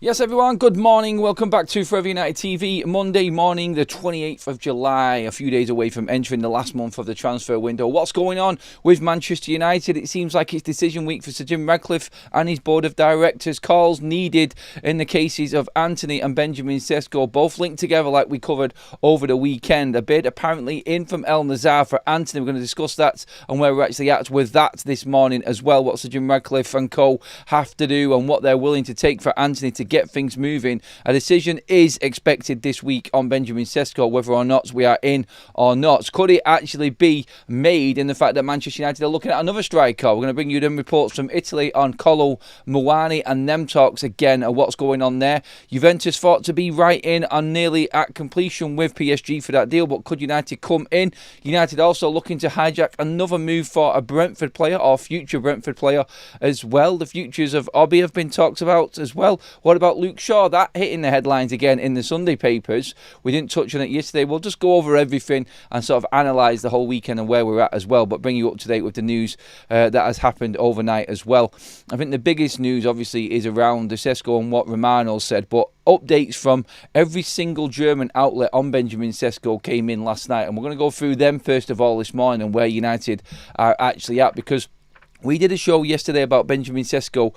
Yes, everyone, good morning. Welcome back to Forever United TV. Monday morning, the 28th of July, a few days away from entering the last month of the transfer window. What's going on with Manchester United? It seems like it's decision week for Sir Jim Ratcliffe and his board of directors. Calls needed in the cases of Antony and Benjamin Sesco, both linked together like we covered over the weekend. A bid apparently in from El Nazar for Antony. We're going to discuss that and where we're actually at with that this morning as well. What Sir Jim Ratcliffe and co have to do and what they're willing to take for Antony to get things moving. A decision is expected this week on Benjamin Sesco, whether or not we are in or not. Could it actually be made in the fact that Manchester United are looking at another striker? We're going to bring you them reports from Italy on Kolo Muani and them talks again of what's going on there. Juventus thought to be right in and nearly at completion with PSG for that deal, but could United come in? United also looking to hijack another move for a Brentford player or future Brentford player as well. The futures of Obi have been talked about as well. What about Luke Shaw? That hitting the headlines again in the Sunday papers. We didn't touch on it yesterday. We'll just go over everything and sort of analyse the whole weekend and where we're at as well, but bring you up to date with the news that has happened overnight as well. I think the biggest news obviously is around the Sesco and what Romano said, but updates from every single German outlet on Benjamin Sesco came in last night, and we're going to go through them first of all this morning and where United are actually at, because we did a show yesterday about Benjamin Sesco,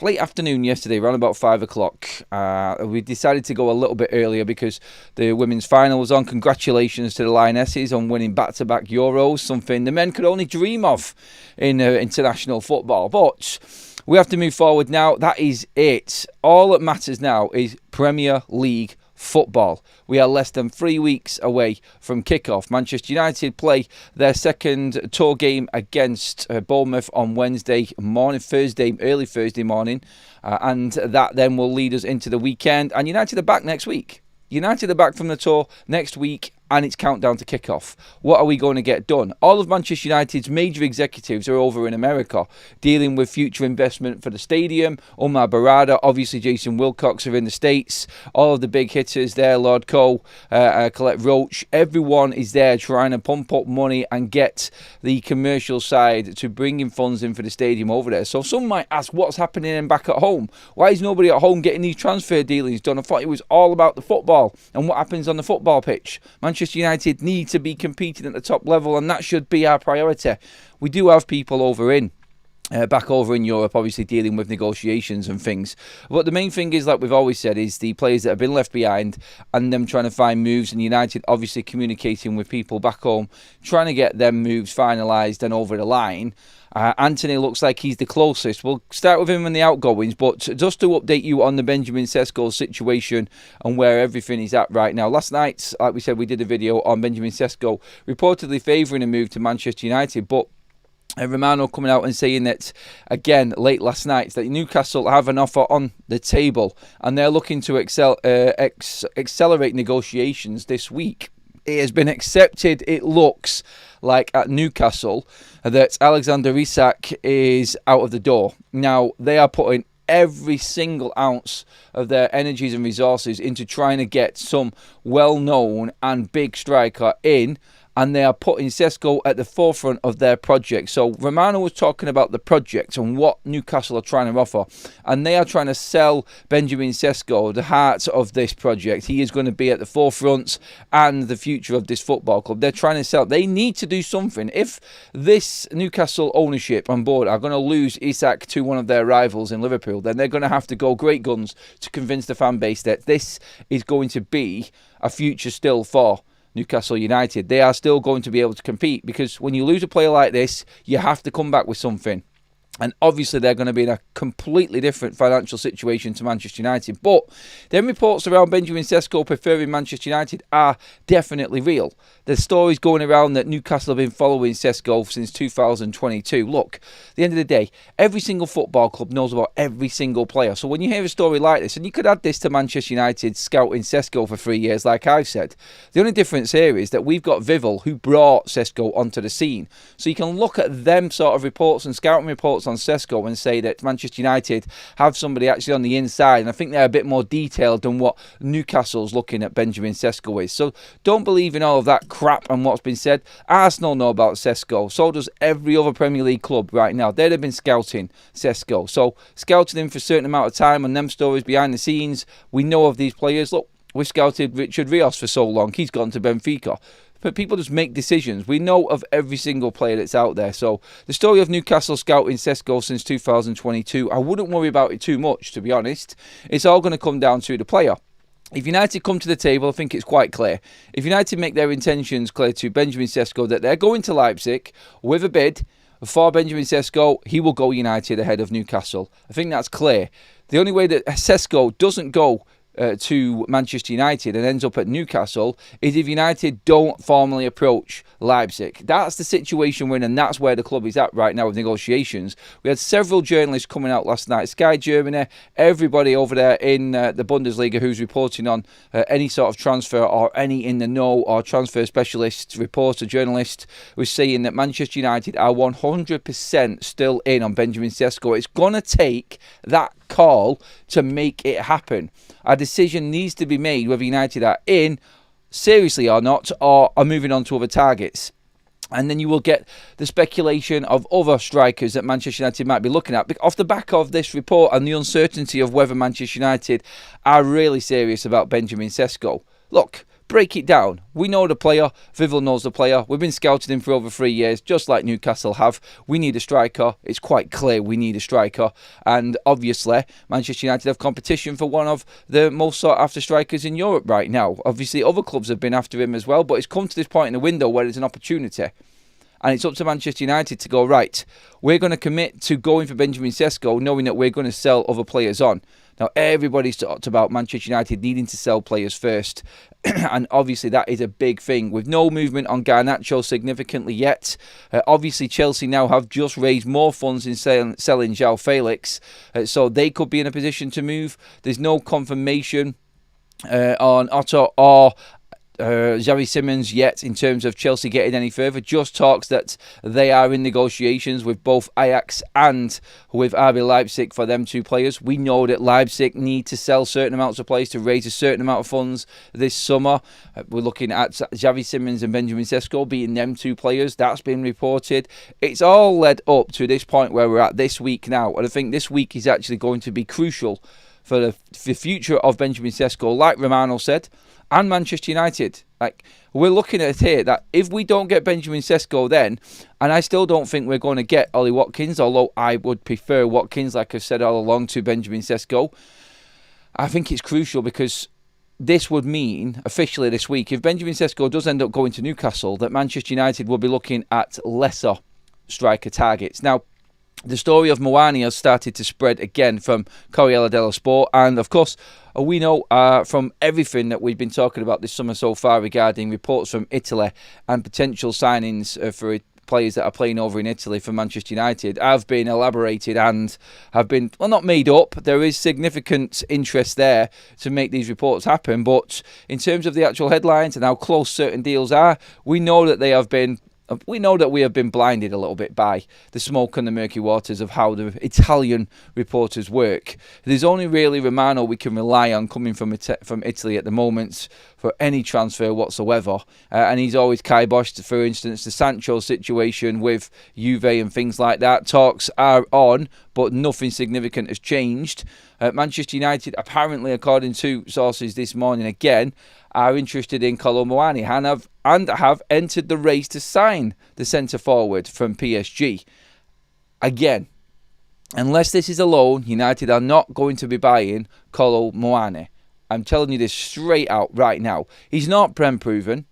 late afternoon yesterday, around about 5 o'clock. We decided to go a little bit earlier because the women's final was on. Congratulations to the Lionesses on winning back-to-back Euros, something the men could only dream of in international football. But we have to move forward now. That is it. All that matters now is Premier League football. We are less than 3 weeks away from kickoff. Manchester United play their second tour game against Bournemouth on Wednesday morning, early Thursday morning, and that then will lead us into the weekend. And United are back next week. United are back from the tour next week, and it's countdown to kickoff. What are we going to get done? All of Manchester United's major executives are over in America dealing with future investment for the stadium. Omar Barada, obviously Jason Wilcox are in the States. All of the big hitters there, Lord Cole, Colette Roach, everyone is there trying to pump up money and get the commercial side to bringing funds in for the stadium over there. So some might ask, what's happening back at home? Why is nobody at home getting these transfer dealings done? I thought it was all about the football and what happens on the football pitch. Manchester United need to be competing at the top level, and that should be our priority. We do have people back over in Europe, obviously dealing with negotiations and things. But the main thing is, like we've always said, is the players that have been left behind and them trying to find moves, and United obviously communicating with people back home, trying to get them moves finalised and over the line. Antony looks like he's the closest. We'll start with him in the outgoings, but just to update you on the Benjamin Sesco situation and where everything is at right now. Last night, like we said, we did a video on Benjamin Sesco reportedly favouring a move to Manchester United, but Romano coming out and saying that, again, late last night, that Newcastle have an offer on the table and they're looking to accelerate negotiations this week. It has been accepted, it looks like, at Newcastle, that Alexander Isak is out of the door. Now, they are putting every single ounce of their energies and resources into trying to get some well-known and big striker in, and they are putting Sesco at the forefront of their project. So Romano was talking about the project and what Newcastle are trying to offer, and they are trying to sell Benjamin Sesco, the heart of this project. He is going to be at the forefront and the future of this football club. They're trying to sell. They need to do something. If this Newcastle ownership on board are going to lose Isak to one of their rivals in Liverpool, then they're going to have to go great guns to convince the fan base that this is going to be a future still for Newcastle United. They are still going to be able to compete, because when you lose a player like this, you have to come back with something. And obviously they're going to be in a completely different financial situation to Manchester United. But then reports around Benjamin Sesco preferring Manchester United are definitely real. There's stories going around that Newcastle have been following Sesco since 2022. Look, at the end of the day, every single football club knows about every single player. So when you hear a story like this, and you could add this to Manchester United scouting Sesco for 3 years, like I've said, the only difference here is that we've got Vival, who brought Sesco onto the scene. So you can look at them sort of reports and scouting reports on Sesco and say that Manchester United have somebody actually on the inside, and I think they're a bit more detailed than what Newcastle's looking at Benjamin Sesco is. So don't believe in all of that crap and what's been said. Arsenal know about Sesco. So does every other Premier League club right now. They'd have been scouting Sesco. So scouting him for a certain amount of time and them stories behind the scenes. We know of these players. Look, we scouted Richard Rios for so long. He's gone to Benfica. But people just make decisions. We know of every single player that's out there. So the story of Newcastle scouting Sesco since 2022, I wouldn't worry about it too much, to be honest. It's all going to come down to the player. If United come to the table, I think it's quite clear. If United make their intentions clear to Benjamin Sesco that they're going to Leipzig with a bid for Benjamin Sesco, he will go United ahead of Newcastle. I think that's clear. The only way that Sesco doesn't go to Manchester United and ends up at Newcastle is if United don't formally approach Leipzig. That's the situation we're in, and that's where the club is at right now with negotiations. We had several journalists coming out last night, Sky Germany, everybody over there in the Bundesliga who's reporting on any sort of transfer or any in the know or transfer specialist, reporter, journalist was saying that Manchester United are 100% still in on Benjamin Sesco. It's going to take that call to make it happen. A decision needs to be made whether United are in seriously or not, or are moving on to other targets. And then you will get the speculation of other strikers that Manchester United might be looking at off the back of this report and the uncertainty of whether Manchester United are really serious about Benjamin Sesco. Look, break it down. We know the player. Vival knows the player. We've been scouting him for over 3 years, just like Newcastle have. We need a striker. It's quite clear we need a striker. And obviously, Manchester United have competition for one of the most sought-after strikers in Europe right now. Obviously, other clubs have been after him as well, but it's come to this point in the window where there's an opportunity. And it's up to Manchester United to go, right, we're going to commit to going for Benjamin Sesco, knowing that we're going to sell other players on. Now, everybody's talked about Manchester United needing to sell players first. And obviously, that is a big thing. With no movement on Garnacho significantly yet. Obviously, Chelsea now have just raised more funds in selling João Felix. So they could be in a position to move. There's no confirmation on Otto or Xavi Simons yet in terms of Chelsea getting any further. Just talks that they are in negotiations with both Ajax and with RB Leipzig for them two players. We know that Leipzig need to sell certain amounts of players to raise a certain amount of funds this summer. We're looking at Xavi Simons and Benjamin Sesco being them two players. That's been reported. It's all led up to this point where we're at this week now, and I think this week is actually going to be crucial for the future of Benjamin Sesco, like Romano said, and Manchester United. Like, we're looking at it here that if we don't get Benjamin Sesco then, and I still don't think we're going to get Ollie Watkins, although I would prefer Watkins, like I've said all along, to Benjamin Sesco, I think it's crucial because this would mean, officially this week, if Benjamin Sesco does end up going to Newcastle, that Manchester United will be looking at lesser striker targets. Now, the story of Moani has started to spread again from Corriere dello Sport, and of course we know from everything that we've been talking about this summer so far regarding reports from Italy and potential signings for players that are playing over in Italy for Manchester United have been elaborated and have been, well, not made up. There is significant interest there to make these reports happen, but in terms of the actual headlines and how close certain deals are, we know that we have been blinded a little bit by the smoke and the murky waters of how the Italian reporters work. There's only really Romano we can rely on coming from Italy at the moment for any transfer whatsoever. And he's always kiboshed, for instance, the Sancho situation with Juve and things like that. Talks are on, but nothing significant has changed. Manchester United, apparently, according to sources this morning again, are interested in Kolo Muani and have entered the race to sign the centre-forward from PSG. Again, unless this is a loan, United are not going to be buying Kolo Muani. I'm telling you this straight out right now. He's not Prem-proven.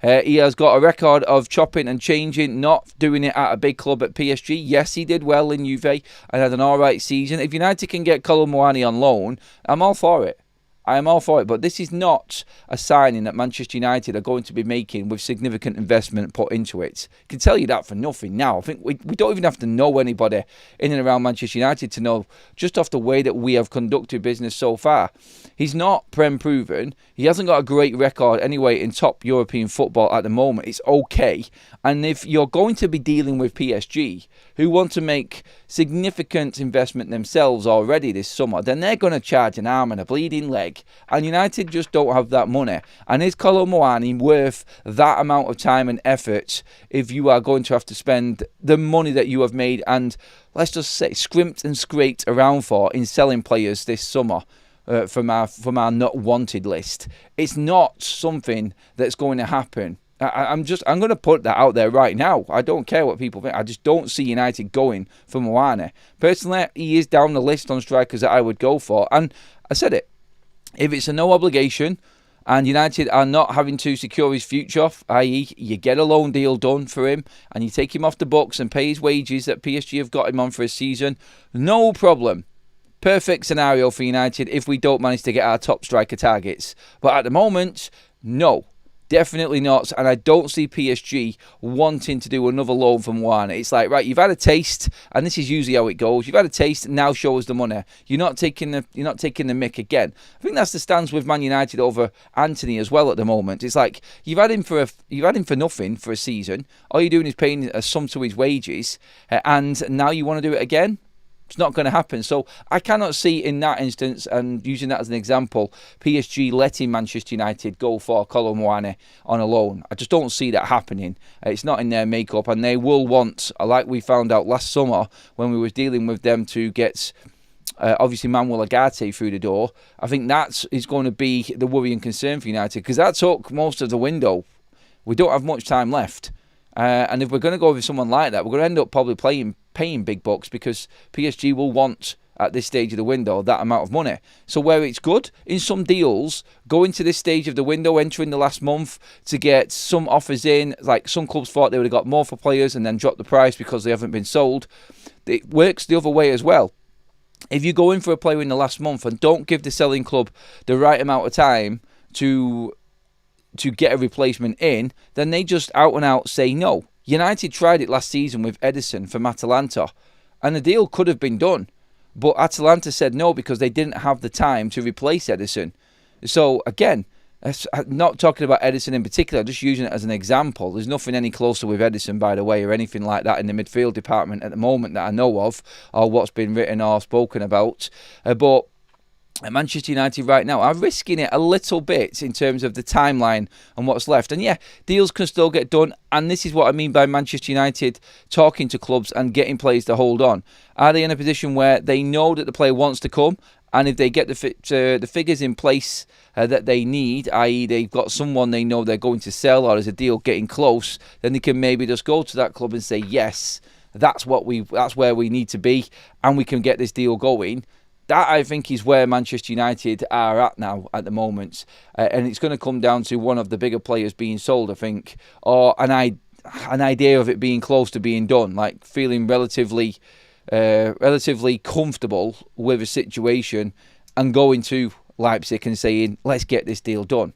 He has got a record of chopping and changing, not doing it at a big club at PSG. Yes, he did well in Juve and had an alright season. If United can get Kolo Muani on loan, I'm all for it. I am all for it, but this is not a signing that Manchester United are going to be making with significant investment put into it. I can tell you that for nothing now. I think we don't even have to know anybody in and around Manchester United to know, just off the way that we have conducted business so far. He's not Prem-proven. He hasn't got a great record anyway in top European football at the moment. It's okay. And if you're going to be dealing with PSG, who want to make significant investment themselves already this summer, then they're going to charge an arm and a bleeding leg. And United just don't have that money. And is Kolo Muani worth that amount of time and effort if you are going to have to spend the money that you have made and, let's just say, scrimped and scraped around for in selling players this summer? From our not wanted list. It's not something that's going to happen. I'm going to put that out there right now. I don't care what people think. I just don't see United going for Muani. Personally, he is down the list on strikers that I would go for. And I said it. If it's a no obligation and United are not having to secure his future, i.e. you get a loan deal done for him and you take him off the books and pay his wages that PSG have got him on for a season, no problem. Perfect scenario for United if we don't manage to get our top striker targets. But at the moment, no. Definitely not. And I don't see PSG wanting to do another loan from Muani. It's like, right, you've had a taste, and this is usually how it goes. You've had a taste, now show us the money. You're not taking the mick again. I think that's the stance with Man United over Antony as well at the moment. It's like you've had him for nothing for a season. All you're doing is paying a sum to his wages, and now you want to do it again. It's not going to happen. So I cannot see in that instance, and using that as an example, PSG letting Manchester United go for Kolo Muani on a loan. I just don't see that happening. It's not in their makeup, and they will want, like we found out last summer when we were dealing with them to get obviously Manuel Ugarte through the door. I think that is going to be the worry and concern for United, because that took most of the window. We don't have much time left. And if we're going to go with someone like that, we're going to end up probably paying big bucks, because PSG will want, at this stage of the window, that amount of money. So where it's good, in some deals, going to this stage of the window, entering the last month, to get some offers in, like some clubs thought they would have got more for players and then dropped the price because they haven't been sold. It works the other way as well. If you go in for a player in the last month and don't give the selling club the right amount of time to get a replacement in, then they just out and out say no. United tried it last season with Edison from Atalanta, and the deal could have been done. But Atalanta said no because they didn't have the time to replace Edison. So again, I'm not talking about Edison in particular, just using it as an example. There's nothing any closer with Edison, by the way, or anything like that in the midfield department at the moment that I know of, or what's been written or spoken about. But at Manchester United right now are risking it a little bit in terms of the timeline and what's left. And yeah, deals can still get done. And this is what I mean by Manchester United talking to clubs and getting players to hold on. Are they in a position where they know that the player wants to come, and if they get the figures in place that they need, i.e. they've got someone they know they're going to sell, or there's a deal getting close, then they can maybe just go to that club and say, yes, that's where we need to be, and we can get this deal going. That, I think, is where Manchester United are at now at the moment. And it's going to come down to one of the bigger players being sold, I think, or an idea of it being close to being done, like feeling relatively comfortable with a situation and going to Leipzig and saying, let's get this deal done.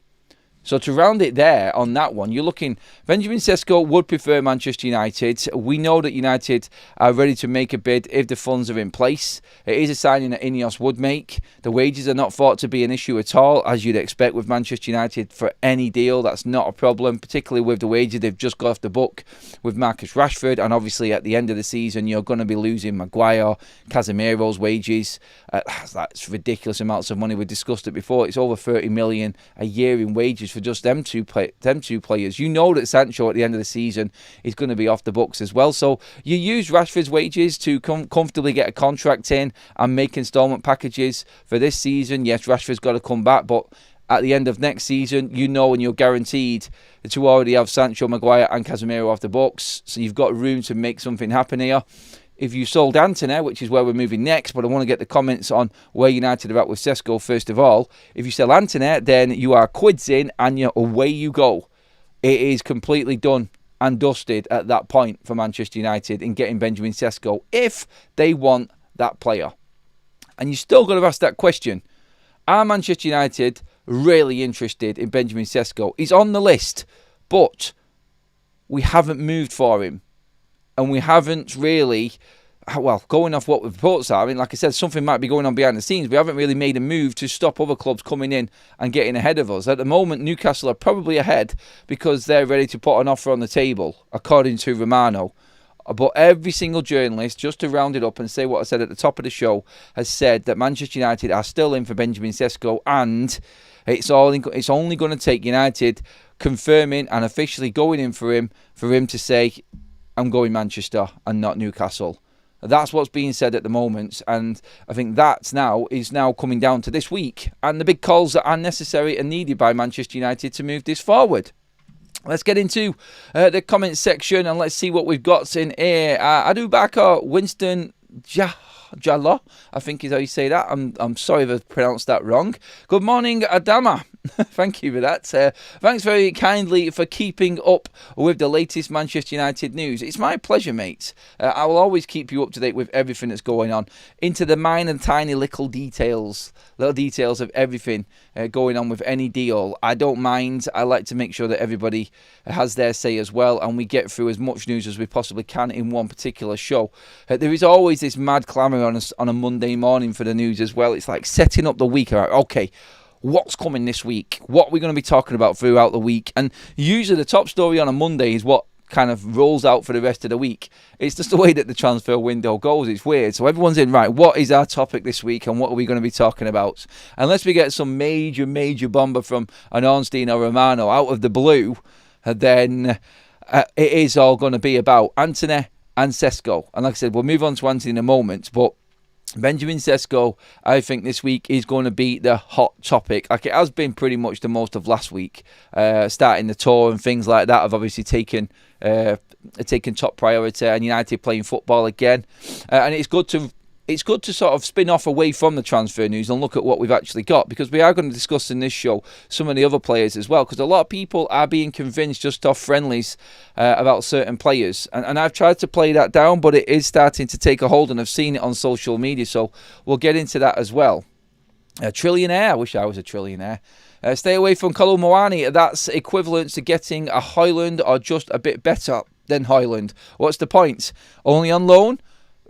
So to round it there on that one, you're looking, Benjamin Sesco would prefer Manchester United. We know that United are ready to make a bid if the funds are in place. It is a signing that Ineos would make. The wages are not thought to be an issue at all, as you'd expect with Manchester United for any deal. That's not a problem, particularly with the wages they've just got off the book with Marcus Rashford. And obviously at the end of the season, you're going to be losing Maguire, Casemiro's wages. That's ridiculous amounts of money. We discussed it before. It's over 30 million a year in wages for just them two players. You know that Sancho at the end of the season is going to be off the books as well. So you use Rashford's wages to comfortably get a contract in and make instalment packages for this season. Yes, Rashford's got to come back, but at the end of next season, you know, and you're guaranteed to already have Sancho, Maguire and Casemiro off the books. So you've got room to make something happen here. If you sold Antony, which is where we're moving next, but I want to get the comments on where United are at with Sesco first of all. If you sell Antony, then you are quids in and away you go. It is completely done and dusted at that point for Manchester United in getting Benjamin Sesco if they want that player. And you still got to ask that question. Are Manchester United really interested in Benjamin Sesco? He's on the list, but we haven't moved for him. And we haven't really, well, going off what the reports are, I mean, like I said, something might be going on behind the scenes. We haven't really made a move to stop other clubs coming in and getting ahead of us. At the moment, Newcastle are probably ahead because they're ready to put an offer on the table, according to Romano, But every single journalist, just to round it up and say what I said at the top of the show, has said that Manchester United are still in for Benjamin Sesko, and it's only going to take United confirming and officially going in for him to say, I'm going Manchester and not Newcastle. That's what's being said at the moment, and I think that is now coming down to this week and the big calls that are necessary and needed by Manchester United to move this forward. Let's get into the comments section and let's see what we've got in here. Adubaka Winston Jallo, I think is how you say that. I'm sorry if I pronounced that wrong. Good morning, Adama. Thank you for that. Thanks very kindly for keeping up with the latest Manchester United news. It's my pleasure, mate. I will always keep you up to date with everything that's going on, into the minor, tiny little details of everything going on with any deal. I don't mind. I like to make sure that everybody has their say as well, and we get through as much news as we possibly can in one particular show. There is always this mad clamour on a Monday morning for the news as well. It's like setting up the week. Okay, what's coming this week? What are we going to be talking about throughout the week? And usually the top story on a Monday is what kind of rolls out for the rest of the week. It's just the way that the transfer window goes. It's weird. So everyone's in, right, what is our topic this week and what are we going to be talking about? Unless we get some major bomber from an Ornstein or Romano out of the blue, then it is all going to be about Antony and Sesco. And like I said, we'll move on to Antony in a moment, but Benjamin Sesco, I think this week is going to be the hot topic. Like it has been pretty much the most of last week. Starting the tour and things like that have obviously taken top priority, and United playing football again. And it's good to sort of spin off away from the transfer news and look at what we've actually got, because we are going to discuss in this show some of the other players as well, because a lot of people are being convinced just off friendlies about certain players, and I've tried to play that down, but it is starting to take a hold, and I've seen it on social media, so we'll get into that as well. A trillionaire, I wish I was a trillionaire. Stay away from Kolo Muani. That's equivalent to getting a Højlund or just a bit better than Højlund. What's the point? Only on loan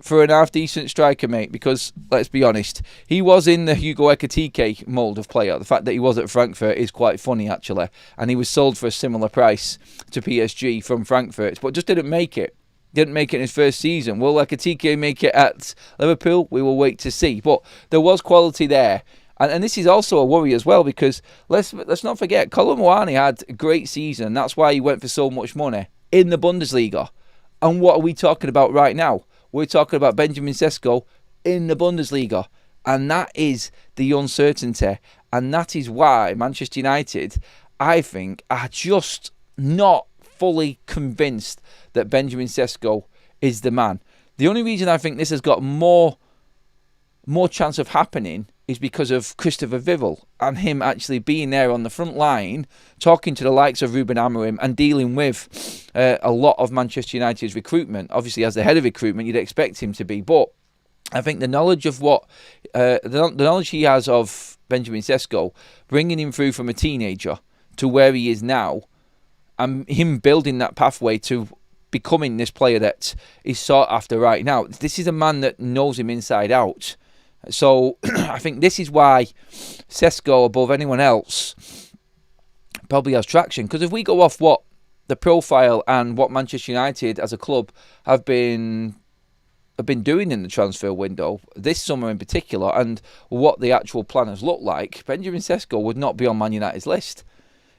for an half-decent striker, mate, because, let's be honest, he was in the Hugo Ekitike mould of player. The fact that he was at Frankfurt is quite funny, actually, and he was sold for a similar price to PSG from Frankfurt, but just didn't make it. Didn't make it in his first season. Will Ekitike make it at Liverpool? We will wait to see, but there was quality there. And this is also a worry as well, because let's not forget, Kolo Muani had a great season. That's why he went for so much money in the Bundesliga. And what are we talking about right now? We're talking about Benjamin Sesko in the Bundesliga. And that is the uncertainty. And that is why Manchester United, I think, are just not fully convinced that Benjamin Sesko is the man. The only reason I think this has got more chance of happening is because of Christopher Vivel and him actually being there on the front line, talking to the likes of Ruben Amorim and dealing with a lot of Manchester United's recruitment. Obviously, as the head of recruitment, you'd expect him to be, but I think the knowledge of the knowledge he has of Benjamin Sesko, bringing him through from a teenager to where he is now, and him building that pathway to becoming this player that is sought after right now. This is a man that knows him inside out. So I think this is why Sesko, above anyone else, probably has traction. Because if we go off what the profile and what Manchester United as a club have been doing in the transfer window this summer in particular, and what the actual planners look like, Benjamin Sesko would not be on Man United's list.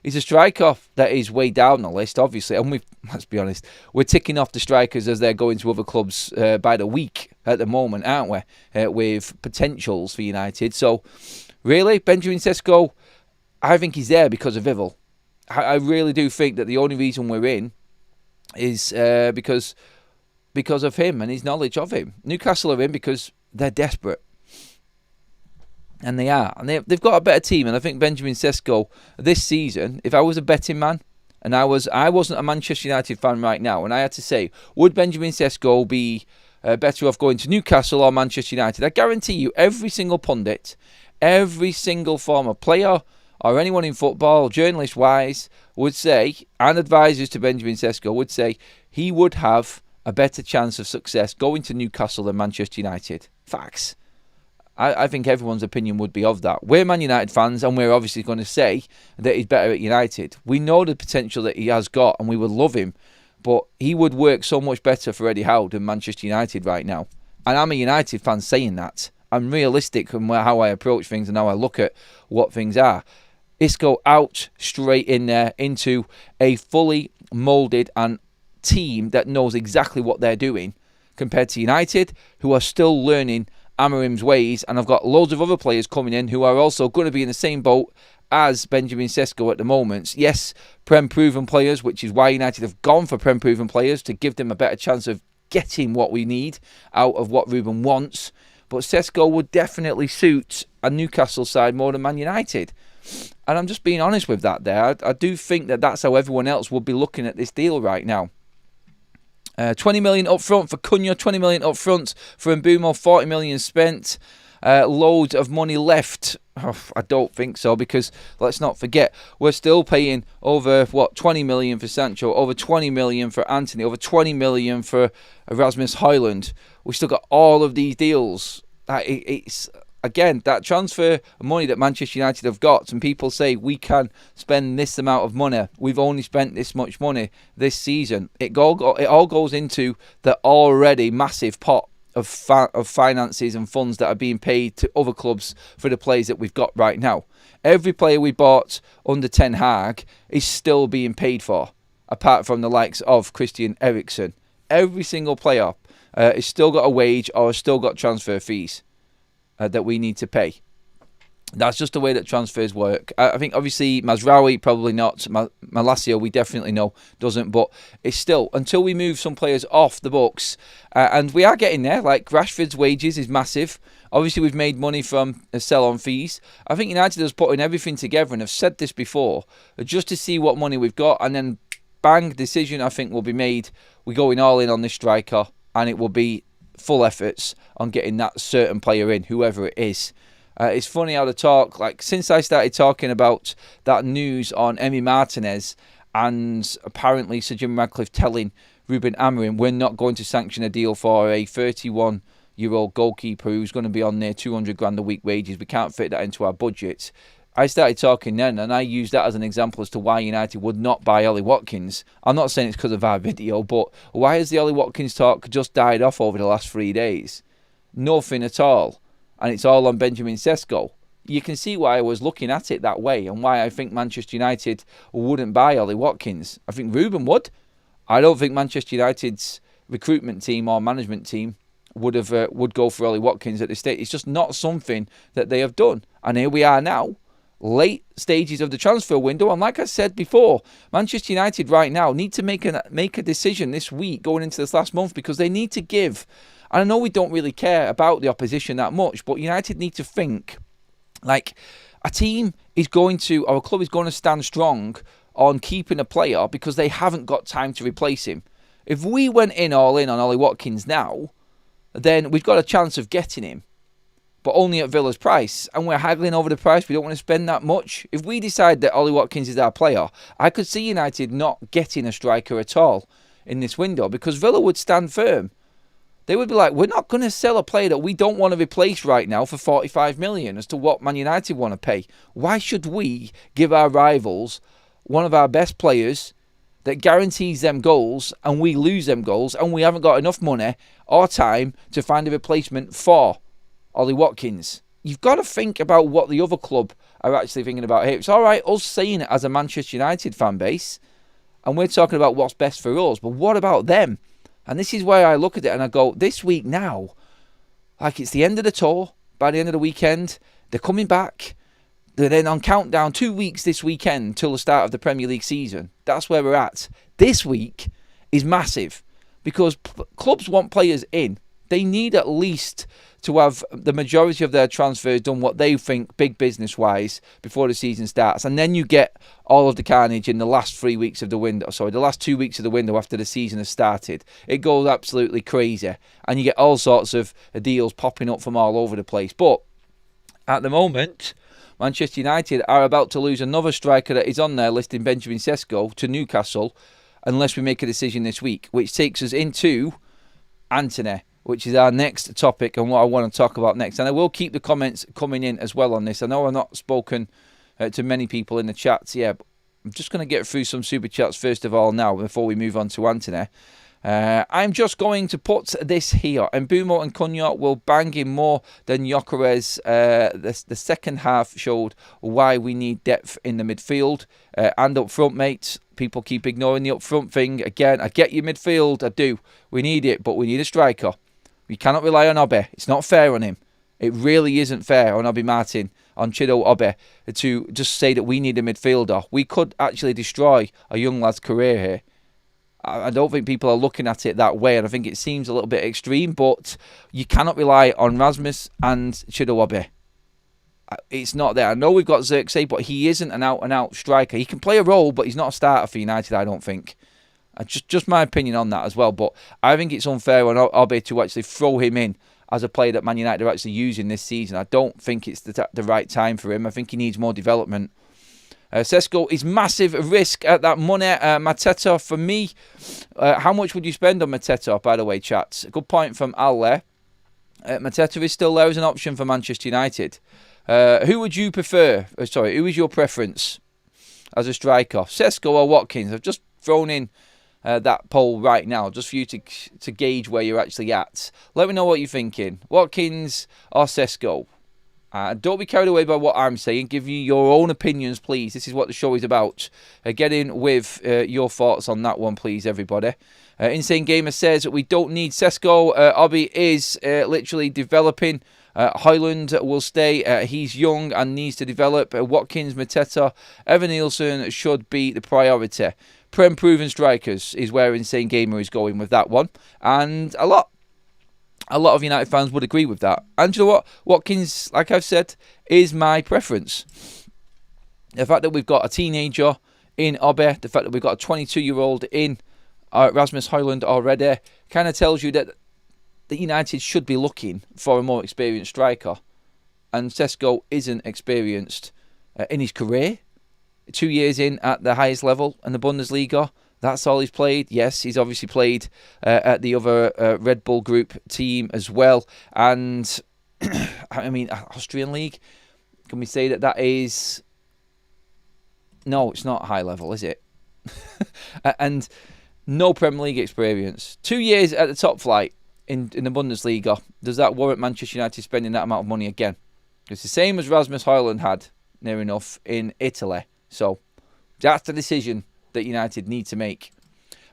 He's a striker that is way down the list, obviously, and let's be honest, we're ticking off the strikers as they're going to other clubs by the week at the moment, aren't we? With potentials for United. So, really, Benjamin Sesko, I think he's there because of Vivel. I really do think that the only reason we're in is because of him and his knowledge of him. Newcastle are in because they're desperate. And they are. And they've got a better team. And I think Benjamin Sesko, this season, if I was a betting man, and I wasn't a Manchester United fan right now, and I had to say, would Benjamin Sesko be better off going to Newcastle or Manchester United? I guarantee you, every single pundit, every single former player, or anyone in football, journalist-wise, would say, and advisors to Benjamin Sesko would say, he would have a better chance of success going to Newcastle than Manchester United. Facts. I think everyone's opinion would be of that. We're Man United fans, and we're obviously going to say that he's better at United. We know the potential that he has got, and we would love him but he would work so much better for Eddie Howe than Manchester United right now. And I'm a United fan saying that. I'm realistic in how I approach things and how I look at what things are. Isco out straight in there into a fully moulded and team that knows exactly what they're doing, compared to United, who are still learning Amarim's ways, and I've got loads of other players coming in who are also going to be in the same boat as Benjamin Sesko at the moment. Yes, Prem-proven players, which is why United have gone for Prem-proven players, to give them a better chance of getting what we need out of what Ruben wants. But Sesko would definitely suit a Newcastle side more than Man United. And I'm just being honest with that there. I do think that that's how everyone else would be looking at this deal right now. 20 million up front for Cunha, 20 million up front for Mbeumo, 40 million spent. Loads of money left. Oh, I don't think so, because let's not forget, we're still paying over 20 million for Sancho, over 20 million for Antony, over 20 million for Rasmus Højlund. We've still got all of these deals. It's again, that transfer money that Manchester United have got, and people say we can spend this amount of money. We've only spent this much money this season. It all goes into the already massive pot of finances and funds that are being paid to other clubs for the players that we've got right now. Every player we bought under Ten Hag is still being paid for, apart from the likes of Christian Eriksen. Every single player has still got a wage or has still got transfer fees that we need to pay. That's just the way that transfers work. I think obviously Mazraoui probably not. Malacia we definitely know doesn't. But it's still, until we move some players off the books, and we are getting there. Like Rashford's wages is massive. Obviously we've made money from sell-on fees. I think United has put in everything together, and I've said this before, just to see what money we've got, and then bang, decision I think will be made. We're going all in on this striker, and it will be full efforts on getting that certain player in, whoever it is. It's funny how to talk, like since I started talking about that news on Emi Martinez, and apparently Sir Jim Radcliffe telling Ruben Amorim we're not going to sanction a deal for a 31-year-old goalkeeper who's going to be on near 200 grand a week wages. We can't fit that into our budget. I started talking then, and I used that as an example as to why United would not buy Ollie Watkins. I'm not saying it's because of our video, but why has the Ollie Watkins talk just died off over the last 3 days? Nothing at all. And it's all on Benjamin Sesko. You can see why I was looking at it that way, and why I think Manchester United wouldn't buy Ollie Watkins. I think Ruben would. I don't think Manchester United's recruitment team or management team would go for Ollie Watkins at this stage. It's just not something that they have done. And here we are now, late stages of the transfer window, and like I said before, Manchester United right now need to make a decision this week going into this last month, because they need to give. And I know we don't really care about the opposition that much, but United need to think like a team is going to, or a club is going to stand strong on keeping a player because they haven't got time to replace him. If we went all in on Ollie Watkins now, then we've got a chance of getting him, but only at Villa's price, and we're haggling over the price. We don't want to spend that much. If we decide that Ollie Watkins is our player, I could see United not getting a striker at all in this window, because Villa would stand firm. They would be like, we're not going to sell a player that we don't want to replace right now for 45 million as to what Man United want to pay. Why should we give our rivals one of our best players that guarantees them goals, and we lose them goals, and we haven't got enough money or time to find a replacement for Ollie Watkins? You've got to think about what the other club are actually thinking about here. It's all right us saying it as a Manchester United fan base, and we're talking about what's best for us, but what about them? And this is where I look at it and I go, this week now, like it's the end of the tour, by the end of the weekend, they're coming back. They're then on countdown 2 weeks this weekend till the start of the Premier League season. That's where we're at. This week is massive because clubs want players in. They need at least to have the majority of their transfers done what they think big business-wise before the season starts. And then you get all of the carnage in the last 3 weeks of the window. Sorry, the last 2 weeks of the window after the season has started. It goes absolutely crazy. And you get all sorts of deals popping up from all over the place. But at the moment, Manchester United are about to lose another striker that is on their list in Benjamin Sesko to Newcastle, unless we make a decision this week, which takes us into Antony, which is our next topic and what I want to talk about next. And I will keep the comments coming in as well on this. I know I've not spoken to many people in the chats yet, I'm just going to get through some super chats first of all now before we move on to Antony. I'm just going to put this here. And Mbumo and Cunha will bang in more than Gyökeres. The second half showed why we need depth in the midfield and up front, mates. People keep ignoring the up front thing. Again, I get your midfield. I do. We need it, but we need a striker. We cannot rely on Obi. It's not fair on him. It really isn't fair on Obi Martin, on Chido Obi, to just say that we need a midfielder. We could actually destroy a young lad's career here. I don't think people are looking at it that way, and I think it seems a little bit extreme, but you cannot rely on Rasmus and Chido Obi. It's not there. I know we've got Xerxes, but he isn't an out-and-out striker. He can play a role, but he's not a starter for United, I don't think. Just my opinion on that as well, but I think it's unfair on Obi to actually throw him in as a player that Man United are actually using this season. I don't think it's the right time for him. I think he needs more development. Sesco is massive risk at that money. Mateta, for me, how much would you spend on Mateta, by the way, chat? Good point from Al there. Mateta is still there as an option for Manchester United. Who would you prefer? Who is your preference as a striker? Sesco or Watkins? I've just thrown in that poll right now, just for you to gauge where you're actually at. Let me know what you're thinking. Watkins or Sesco? Don't be carried away by what I'm saying. Give you your own opinions, please. This is what the show is about. Get in with your thoughts on that one, please, everybody. Insane Gamer says we don't need Sesco. Obi is literally developing. Højlund will stay. He's young and needs to develop. Watkins, Mateta, Evan Nielsen should be the priority. Prem-proven strikers is where Insane Gamer is going with that one. And a lot of United fans would agree with that. And you know what? Watkins, like I've said, is my preference. The fact that we've got a teenager in Obi, the fact that we've got a 22-year-old in Rasmus Højlund already, kind of tells you that United should be looking for a more experienced striker. And Sesco isn't experienced in his career. 2 years in at the highest level in the Bundesliga. That's all he's played. Yes, he's obviously played at the other Red Bull Group team as well. And, I mean, Austrian League, can we say that is... No, it's not high level, is it? And no Premier League experience. 2 years at the top flight in the Bundesliga. Does that warrant Manchester United spending that amount of money again? It's the same as Rasmus Højlund had, near enough, in Italy. So, that's the decision that United need to make.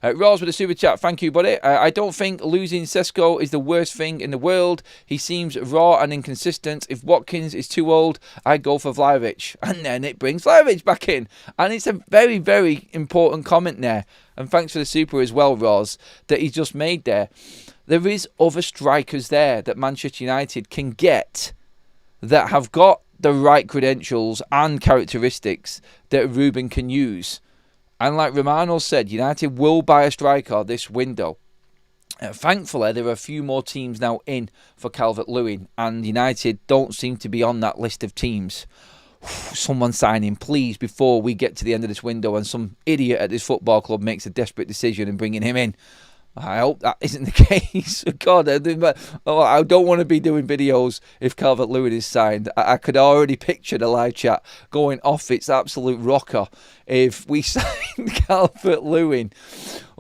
Rose with a super chat. Thank you, buddy. I don't think losing Sesco is the worst thing in the world. He seems raw and inconsistent. If Watkins is too old, I'd go for Vlahovic. And then it brings Vlahovic back in. And it's a very, very important comment there. And thanks for the super as well, Rose, that he's just made there. There is other strikers there that Manchester United can get that have got the right credentials and characteristics that Ruben can use. And like Romano said, United will buy a striker this window. Thankfully, there are a few more teams now in for Calvert-Lewin, and United don't seem to be on that list of teams. Someone sign him, please, before we get to the end of this window and some idiot at this football club makes a desperate decision and bringing him in. I hope that isn't the case. God, I don't want to be doing videos if Calvert-Lewin is signed. I could already picture the live chat going off its absolute rocker if we signed Calvert-Lewin.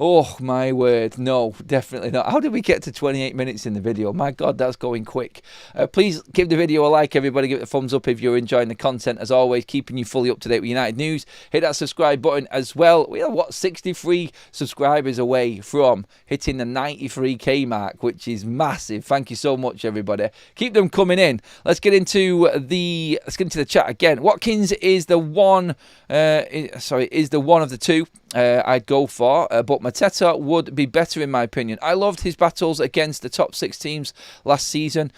Oh, my word. No, definitely not. How did we get to 28 minutes in the video? My God, that's going quick. Please give the video a like, everybody. Give it a thumbs up if you're enjoying the content. As always, keeping you fully up to date with United news. Hit that subscribe button as well. We are, 63 subscribers away from hitting the 93k mark, which is massive. Thank you so much, everybody. Keep them coming in. Let's get into the chat again. Watkins is the one. Is the one of the two I'd go for, but Mateta would be better in my opinion. I loved his battles against the top 6 teams last season.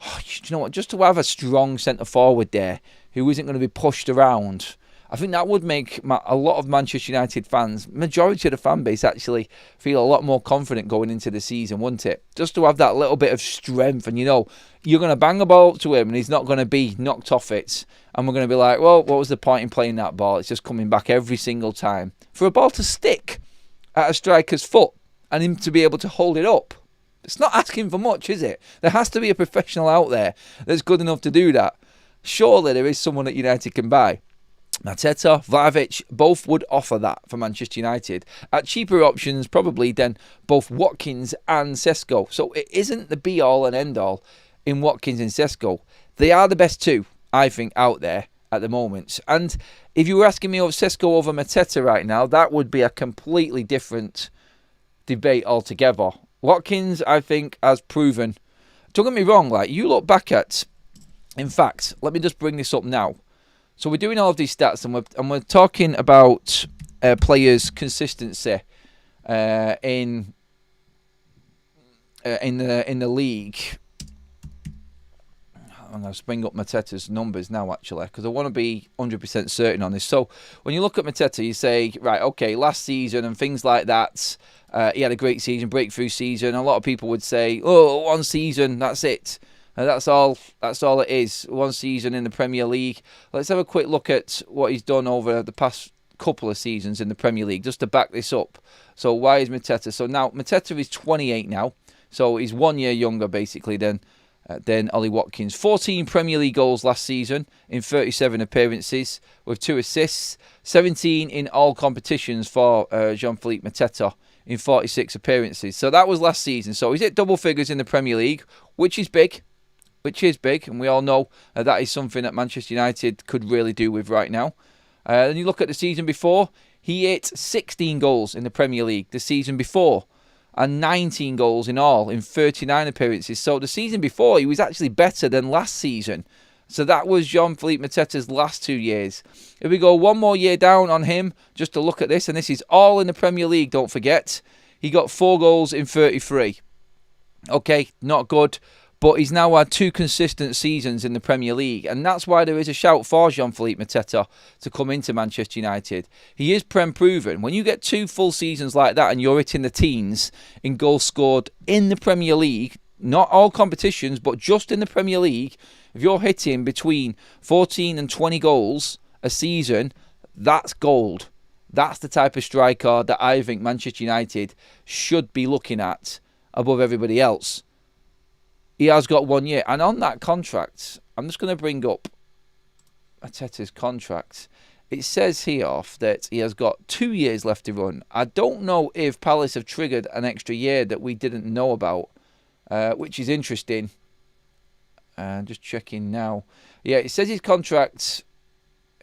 Oh, you know what? Just to have a strong centre forward there who isn't going to be pushed around, I think that would make a lot of Manchester United fans, majority of the fan base actually, feel a lot more confident going into the season, wouldn't it? Just to have that little bit of strength, and you know, you're going to bang a ball up to him and he's not going to be knocked off it. And we're going to be like, well, what was the point in playing that ball? It's just coming back every single time. For a ball to stick at a striker's foot and him to be able to hold it up, it's not asking for much, is it? There has to be a professional out there that's good enough to do that. Surely there is someone that United can buy. Mateta, Vlahovic, both would offer that for Manchester United at cheaper options probably than both Watkins and Sesco. So it isn't the be-all and end-all in Watkins and Sesco. They are the best two, I think, out there at the moment. And if you were asking me over Sesco over Mateta right now, that would be a completely different debate altogether. Watkins, I think, has proven. Don't get me wrong, like, you look back at... In fact, let me just bring this up now. So we're doing all of these stats, and we're talking about players' consistency in the league. I'm going to bring up Mateta's numbers now, actually, because I want to be 100% certain on this. So when you look at Mateta, you say, right, okay, last season and things like that, he had a great season, breakthrough season. A lot of people would say, oh, one season, that's it. That's all it is. One season in the Premier League. Let's have a quick look at what he's done over the past couple of seasons in the Premier League, just to back this up. So why is Mateta? So now Mateta is 28 now. So he's 1 year younger, basically, than Ollie Watkins. 14 Premier League goals last season in 37 appearances with 2 assists. 17 in all competitions for Jean-Philippe Mateta in 46 appearances. So that was last season. So he's hit double figures in the Premier League, which is big. And we all know that is something that Manchester United could really do with right now. Then you look at the season before, he hit 16 goals in the Premier League the season before, and 19 goals in all in 39 appearances. So the season before, he was actually better than last season. So that was Jean-Philippe Mateta's last 2 years. If we go one more year down on him, just to look at this, and this is all in the Premier League, don't forget, he got 4 goals in 33. Okay, not good. But he's now had 2 consistent seasons in the Premier League. And that's why there is a shout for Jean-Philippe Mateta to come into Manchester United. He is Prem proven. When you get 2 full seasons like that and you're hitting the teens in goals scored in the Premier League, not all competitions, but just in the Premier League, if you're hitting between 14 and 20 goals a season, that's gold. That's the type of striker that I think Manchester United should be looking at above everybody else. He has got 1 year. And on that contract, I'm just going to bring up Mateta's contract. It says here that he has got 2 years left to run. I don't know if Palace have triggered an extra year that we didn't know about, which is interesting. Just checking now. Yeah, it says his contract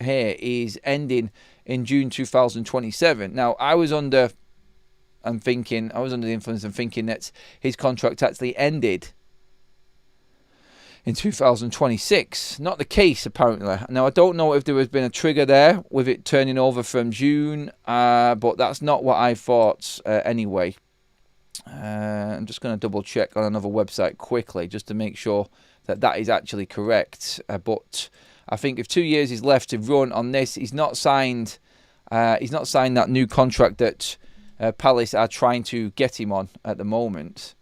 here is ending in June 2027. Now, I was under the influence and thinking that his contract actually ended in 2026. Not the case, apparently. Now, I don't know if there has been a trigger there with it turning over from June, but that's not what I thought anyway. I'm just going to double check on another website quickly just to make sure that that is actually correct. But I think if 2 years is left to run on this, he's not signed that new contract that Palace are trying to get him on at the moment.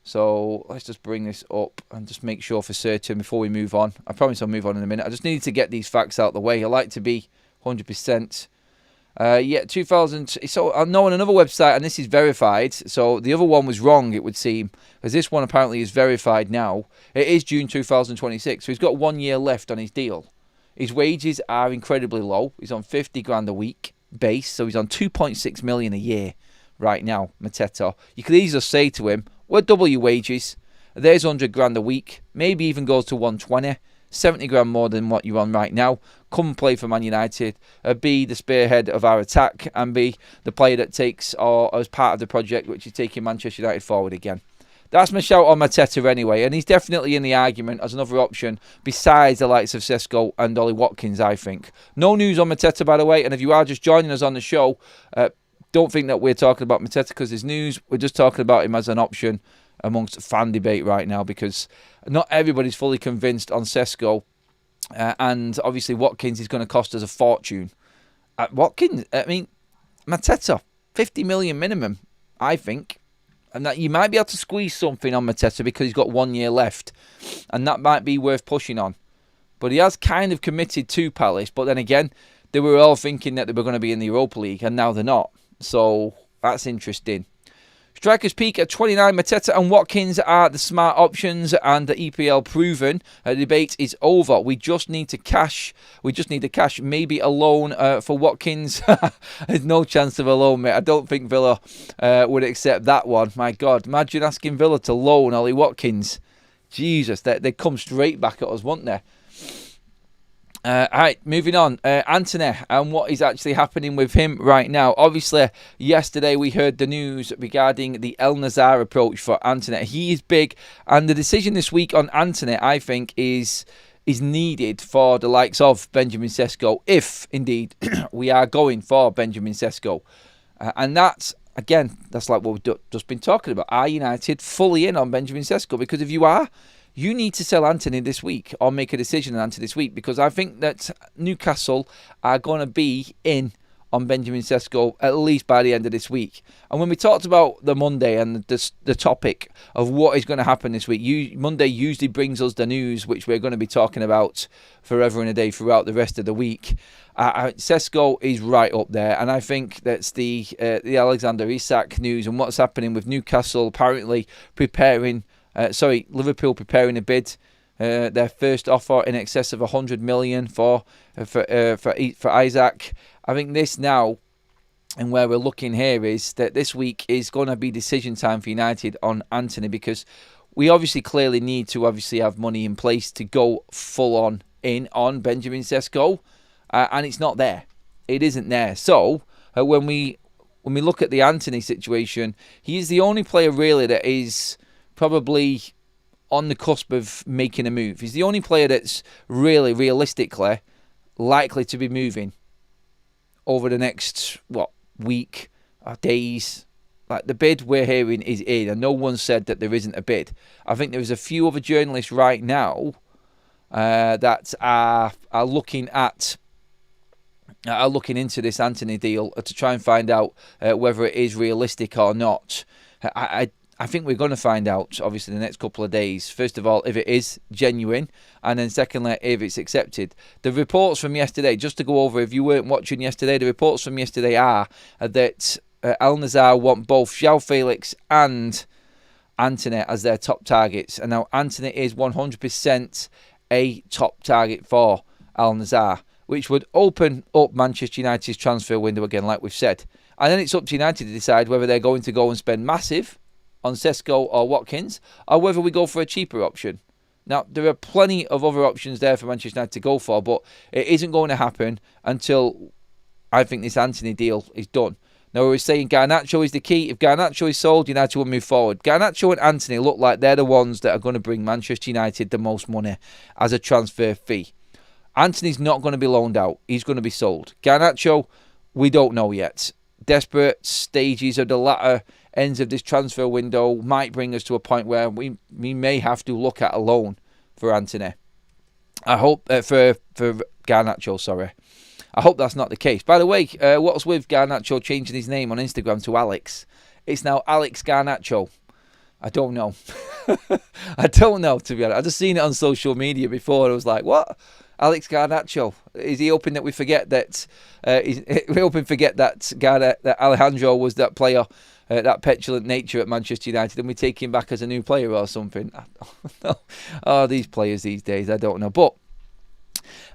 So let's just bring this up and just make sure for certain before we move on. I promise I'll move on in a minute. I just need to get these facts out of the way. I like to be 100%. 2000. So I know on another website, and this is verified. So the other one was wrong, it would seem, because this one apparently is verified now. It is June 2026. So he's got 1 year left on his deal. His wages are incredibly low. He's on 50 grand a week base. So he's on 2.6 million a year right now, Mateta. You could easily say to him, we'll double your wages. There's 100 grand a week. Maybe even goes to 120. 70 grand more than what you're on right now. Come and play for Man United. Be the spearhead of our attack and be the player that takes or as part of the project which is taking Manchester United forward again. That's my shout on Mateta anyway. And he's definitely in the argument as another option besides the likes of Sesco and Ollie Watkins, I think. No news on Mateta, by the way. And if you are just joining us on the show, don't think that we're talking about Mateta because there's news. We're just talking about him as an option amongst fan debate right now because not everybody's fully convinced on Sesco. And obviously Watkins is going to cost us a fortune. Mateta, 50 million minimum, I think. And that you might be able to squeeze something on Mateta because he's got 1 year left. And that might be worth pushing on. But he has kind of committed to Palace. But then again, they were all thinking that they were going to be in the Europa League. And now they're not. So that's interesting. Strikers peak at 29. Mateta and Watkins are the smart options, and the EPL proven debate is over. We just need to cash. Maybe a loan for Watkins. There's no chance of a loan, mate. I don't think Villa would accept that one. My God, imagine asking Villa to loan Ollie Watkins. Jesus, they'd come straight back at us, wouldn't they? All right, moving on. Antony and what is actually happening with him right now. Obviously, yesterday we heard the news regarding the El Nazar approach for Antony. He is big, and the decision this week on Antony, I think, is needed for the likes of Benjamin Sesco, if indeed we are going for Benjamin Sesco. And that's, again, that's like what we've just been talking about. Are United fully in on Benjamin Sesco? Because if you are, you need to sell Antony this week or make a decision on Antony this week, because I think that Newcastle are going to be in on Benjamin Sesco at least by the end of this week. And when we talked about the Monday and the topic of what is going to happen this week, Monday usually brings us the news, which we're going to be talking about forever and a day throughout the rest of the week. Sesco is right up there, and I think that's the Alexander Isak news and what's happening with Newcastle apparently Liverpool preparing a bid. Their first offer in excess of 100 million for Isaac. I think this now, and where we're looking here, is that this week is going to be decision time for United on Antony, because we obviously clearly need to have money in place to go full on in on Benjamin Sesco, and it's not there. It isn't there. So when we look at the Antony situation, he is the only player really that is probably on the cusp of making a move. He's the only player that's really, realistically, likely to be moving over the next, week or days. Like, the bid we're hearing is in, and no one said that there isn't a bid. I think there's a few other journalists right now that are looking into this Antony deal to try and find out whether it is realistic or not. I think we're going to find out, obviously, in the next couple of days. First of all, if it is genuine, and then secondly, if it's accepted. The reports from yesterday, just to go over, if you weren't watching yesterday, the reports from yesterday are that Al Nazar want both João Felix and Antony as their top targets. And now Antony is 100% a top target for Al Nazar, which would open up Manchester United's transfer window again, like we've said. And then it's up to United to decide whether they're going to go and spend massive on Sesco or Watkins, or whether we go for a cheaper option. Now, there are plenty of other options there for Manchester United to go for, but it isn't going to happen until I think this Antony deal is done. Now, we were saying Garnacho is the key. If Garnacho is sold, United will move forward. Garnacho and Antony look like they're the ones that are going to bring Manchester United the most money as a transfer fee. Antony's not going to be loaned out. He's going to be sold. Garnacho, we don't know yet. Desperate stages of the latter ends of this transfer window might bring us to a point where we may have to look at a loan for Antony. I hope for Garnacho, sorry. I hope that's not the case. By the way, what's with Garnacho changing his name on Instagram to Alex? It's now Alex Garnacho. I don't know. I don't know, to be honest. I've just seen it on social media before, and I was like, what? Alex Garnacho. Is he hoping that we forget that? We hoping forget that Alejandro was that player, that petulant nature at Manchester United, and we take him back as a new player or something. Oh, these players these days, I don't know. But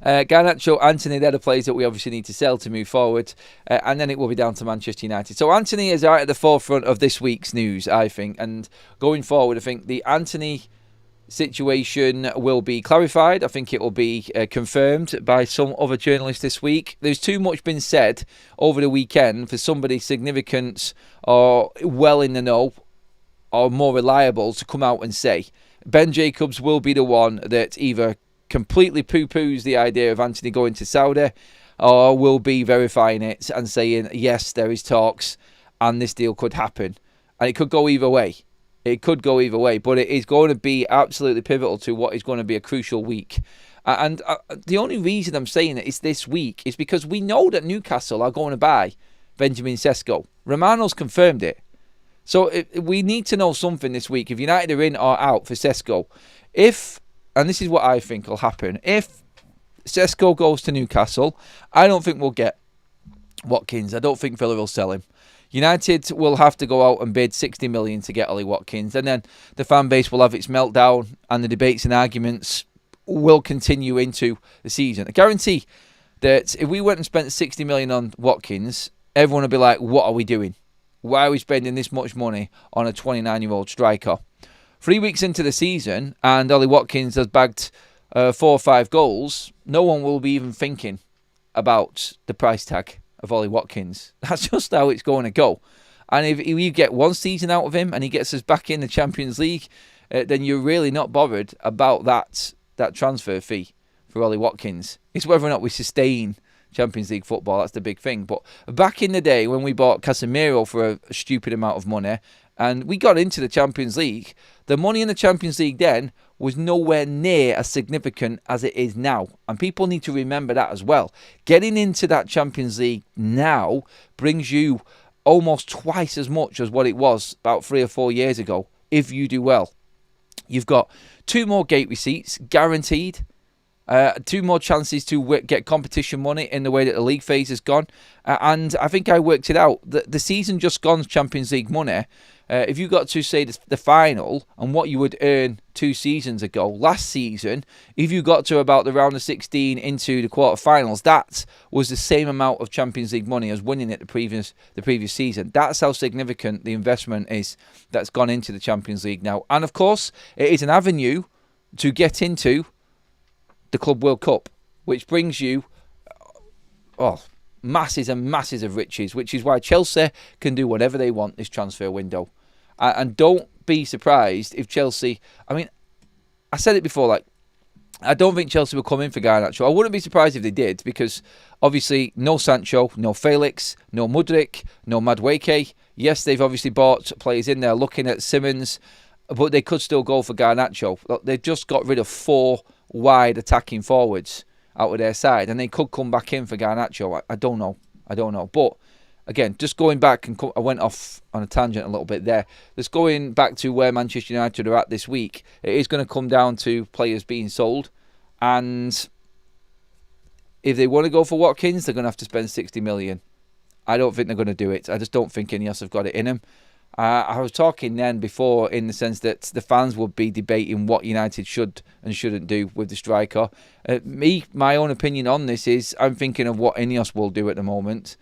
Garnacho, Antony, they're the players that we obviously need to sell to move forward, and then it will be down to Manchester United. So Antony is right at the forefront of this week's news, I think, and going forward, I think the Antony situation will be clarified. I think it will be confirmed by some other journalists this week. There's too much been said over the weekend for somebody significant or well in the know or more reliable to come out and say. Ben Jacobs will be the one that either completely poo-poos the idea of Antony going to Saudi, or will be verifying it and saying, yes, there is talks and this deal could happen. And it could go either way. It could go either way, but it is going to be absolutely pivotal to what is going to be a crucial week. And the only reason I'm saying it is this week is because we know that Newcastle are going to buy Benjamin Sesco. Romano's confirmed it. So we need to know something this week. If United are in or out for Sesco. And this is what I think will happen. If Sesco goes to Newcastle, I don't think we'll get Watkins. I don't think Villa will sell him. United will have to go out and bid 60 million to get Ollie Watkins, and then the fan base will have its meltdown, and the debates and arguments will continue into the season. I guarantee that if we went and spent 60 million on Watkins, everyone would be like, what are we doing? Why are we spending this much money on a 29-year-old striker? 3 weeks into the season, and Ollie Watkins has bagged 4 or 5 goals, no one will be even thinking about the price tag of Ollie Watkins. That's just how it's going to go. And if you get one season out of him and he gets us back in the Champions League, then you're really not bothered about that transfer fee for Ollie Watkins. It's whether or not we sustain Champions League football. That's the big thing. But back in the day when we bought Casemiro for a stupid amount of money and we got into the Champions League, the money in the Champions League then was nowhere near as significant as it is now. And people need to remember that as well. Getting into that Champions League now brings you almost twice as much as what it was about 3 or 4 years ago if you do well. You've got 2 more gate receipts guaranteed. 2 more chances to get competition money in the way that the league phase has gone. And I think I worked it out. The season just gone's Champions League money, if you got to, say, the final and what you would earn 2 seasons ago, last season, if you got to about the round of 16 into the quarterfinals, that was the same amount of Champions League money as winning it the previous season. That's how significant the investment is that's gone into the Champions League now. And, of course, it is an avenue to get into the Club World Cup, which brings you masses and masses of riches, which is why Chelsea can do whatever they want this transfer window. And don't be surprised if Chelsea... I mean, I said it before, I don't think Chelsea will come in for Garnacho. I wouldn't be surprised if they did, because obviously no Sancho, no Felix, no Mudryk, no Madueke. Yes, they've obviously bought players in there looking at Simmons, but they could still go for Garnacho. They've just got rid of 4 wide attacking forwards out of their side, and they could come back in for Garnacho. I don't know. But again, just going back, and I went off on a tangent a little bit there. Just going back to where Manchester United are at this week, it is going to come down to players being sold, and if they want to go for Watkins, they're going to have to spend 60 million. I don't think they're going to do it. I just don't think Ineos have got it in them. I was talking then before in the sense that the fans would be debating what United should and shouldn't do with the striker. My own opinion on this is I'm thinking of what Ineos will do at the moment,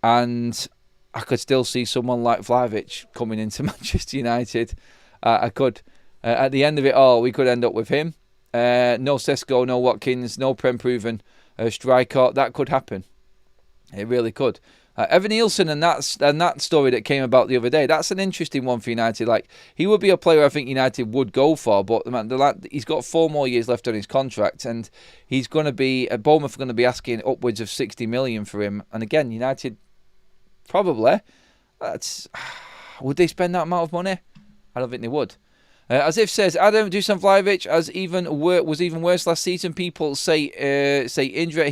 and I could still see someone like Vlahovic coming into Manchester United. I could. At the end of it all, we could end up with him. No Sesco, no Watkins, no Prem-proven striker. That could happen. It really could. Evan Nielsen and that story that came about the other day, that's an interesting one for United. He would be a player I think United would go for, but the lad, he's got 4 more years left on his contract, and he's going to be, Bournemouth are going to be asking upwards of 60 million for him. And again, United probably, would they spend that amount of money? I don't think they would. As if says, Adam, Dusan Vlahovic was even worse last season. People say injury.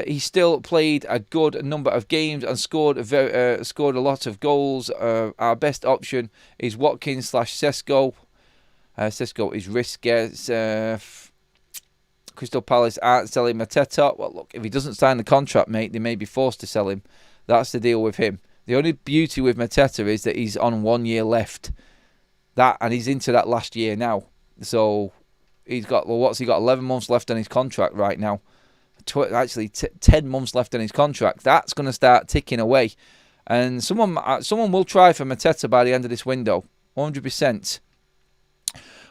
He still played a good number of games and scored a lot of goals. Our best option is Watkins / Sesco. Sesco is risky. Crystal Palace aren't selling Mateta. Well, look, if he doesn't sign the contract, mate, they may be forced to sell him. That's the deal with him. The only beauty with Mateta is that he's on 1 year left. And he's into that last year now. So he's got, 11 months left on his contract right now. 10 months left on his contract. That's going to start ticking away, and someone will try for Mateta by the end of this window, 100%.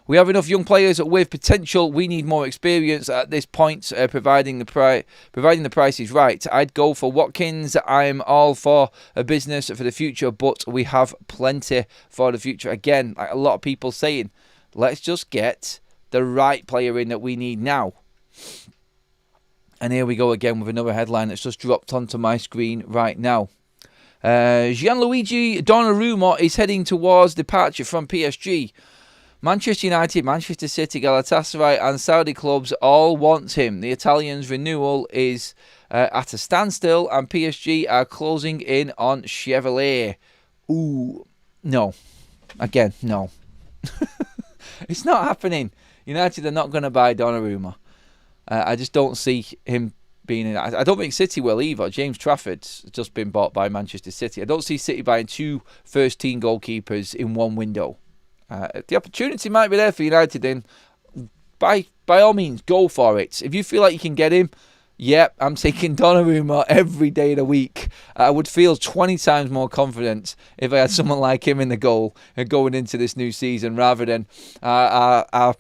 We have enough young players with potential. We need more experience at this point, providing the price is right. I'd go for Watkins. I'm all for a business for the future, but we have plenty for the future. Again, like a lot of people saying, let's just get the right player in that we need now. And here we go again with another headline that's just dropped onto my screen right now. Gianluigi Donnarumma is heading towards departure from PSG. Manchester United, Manchester City, Galatasaray and Saudi clubs all want him. The Italian's renewal is at a standstill, and PSG are closing in on Chevalier. Ooh, no. Again, no. It's not happening. United are not going to buy Donnarumma. I just don't see him being in. I don't think City will either. James Trafford's just been bought by Manchester City. I don't see City buying 2 first-team goalkeepers in one window. The opportunity might be there for United, then by all means, go for it. If you feel like you can get him, yep, I'm taking Donnarumma every day of the week. I would feel 20 times more confident if I had someone like him in the goal going into this new season, rather than our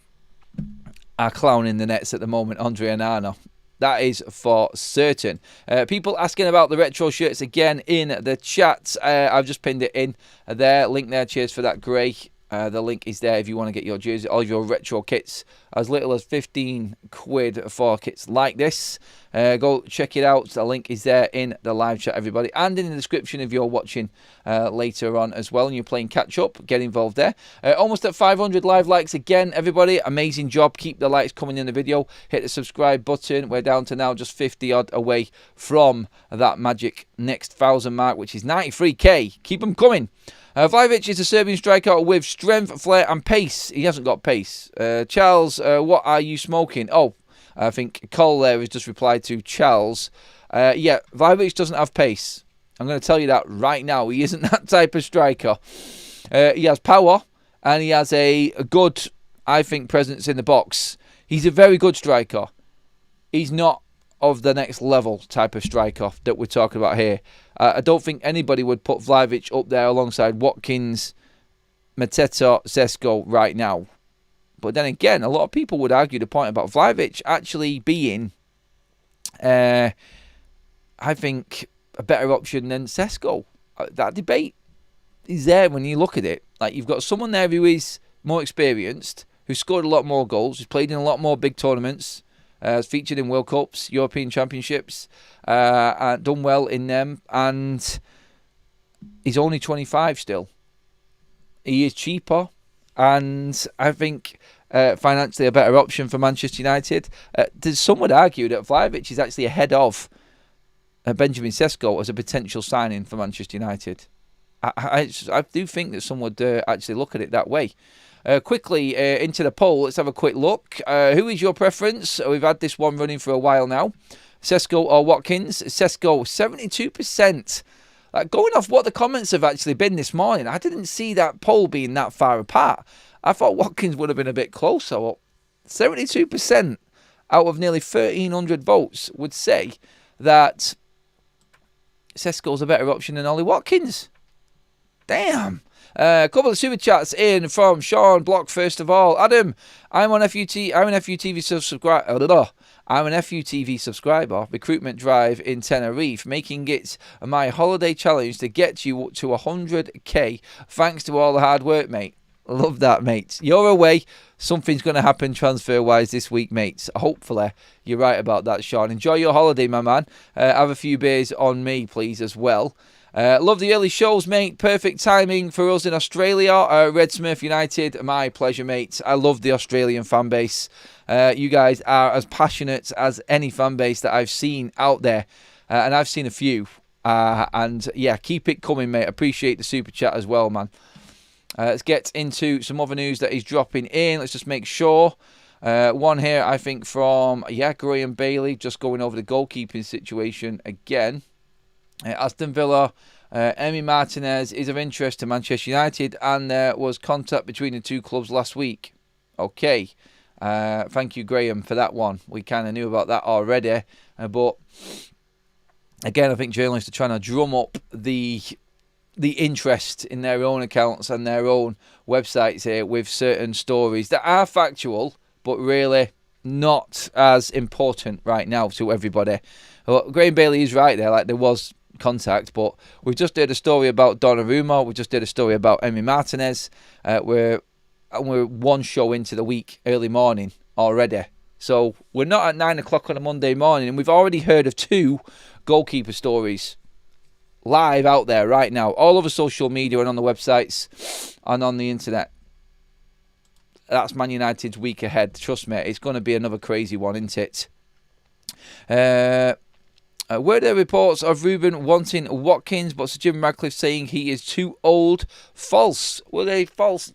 clown in the nets at the moment, Andre Onana. That is for certain. People asking about the retro shirts again in the chat. I've just pinned it in there. Link there. Cheers for that, Gray. The link is there if you want to get your jersey, all your retro kits, as little as 15 quid for kits like this. Go check it out. The link is there in the live chat, everybody, and in the description if you're watching later on as well and you're playing catch up. Get involved there. Almost at 500 live likes again, everybody. Amazing job. Keep the likes coming in the video. Hit the subscribe button. We're down to now just 50 odd away from that magic next 1,000 mark, which is 93k. Keep them coming. Vlahovic is a Serbian striker with strength, flair and pace. He hasn't got pace. Charles, what are you smoking? Oh, I think Cole there has just replied to Charles. Yeah, Vlahovic doesn't have pace. I'm going to tell you that right now. He isn't that type of striker. He has power and he has a good, I think, presence in the box. He's a very good striker. He's not of the next level type of striker that we're talking about here. I don't think anybody would put Vlahovic up there alongside Watkins, Mateta, Sesko right now. But then again, a lot of people would argue the point about Vlahovic actually being, I think, a better option than Sesko. That debate is there when you look at it. Like, you've got someone there who is more experienced, who's scored a lot more goals, who's played in a lot more big tournaments, has featured in World Cups, European Championships, done well in them, and he's only 25 still. He is cheaper, and I think financially a better option for Manchester United. Some would argue that Vlahovic is actually ahead of Benjamin Sesko as a potential signing for Manchester United. I do think that some would actually look at it that way. Quickly into the poll, let's have a quick look. Who is your preference? We've had this one running for a while now. Sesko or Watkins? Sesko, 72%. Going off what the comments have actually been this morning, I didn't see that poll being that far apart. I thought Watkins would have been a bit closer. Well, 72% out of nearly 1,300 votes would say that Sesko's a better option than Ollie Watkins. Damn. A couple of super chats in from Sean Block. First of all, Adam, I'm an FUTV subscriber. Recruitment drive in Tenerife, making it my holiday challenge to get you to 100k. Thanks to all the hard work, mate. Love that, mate. You're away. Something's going to happen transfer-wise this week, mates. Hopefully, you're right about that, Sean. Enjoy your holiday, my man. Have a few beers on me, please, as well. Love the early shows, mate. Perfect timing for us in Australia. Red Smurf United, my pleasure, mate. I love the Australian fan base. You guys are as passionate as any fan base that I've seen out there. And I've seen a few. And yeah, keep it coming, mate. Appreciate the super chat as well, man. Let's get into some other news that is dropping in. Let's just make sure. One here, I think, from, Graham Bailey, just going over the goalkeeping situation again. Aston Villa, Emi Martinez is of interest to Manchester United, and there was contact between the two clubs last week. Okay, thank you, Graham, for that one. We kind of knew about that already, but again, I think journalists are trying to drum up the interest in their own accounts and their own websites here with certain stories that are factual, but really not as important right now to everybody. Well, Graham Bailey is right there, like there was contact, but we've just did a story about Donnarumma, we just did a story about Emi Martinez. We're one show into the week, early morning already, so we're not at 9 o'clock on a Monday morning, and we've already heard of 2 goalkeeper stories live out there right now, all over social media and on the websites and on the internet. That's Man United's week ahead. Trust me, it's going to be another crazy one, isn't it? Were there reports of Ruben wanting Watkins, but Sir Jim Radcliffe saying he is too old? False. Were they false?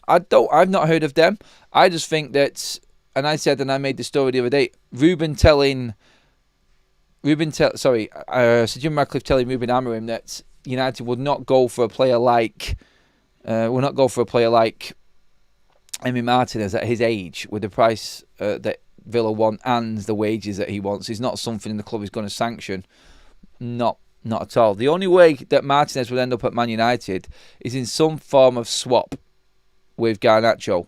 I've not heard of them. I just think that, and I said, and I made the story the other day, Ruben telling Sir Jim Radcliffe telling Ruben Amorim that United would not go for a player like Emi Martinez at his age with the price that Villa want and the wages that he wants is not something the club is going to sanction. Not at all. The only way that Martinez would end up at Man United is in some form of swap with Garnacho.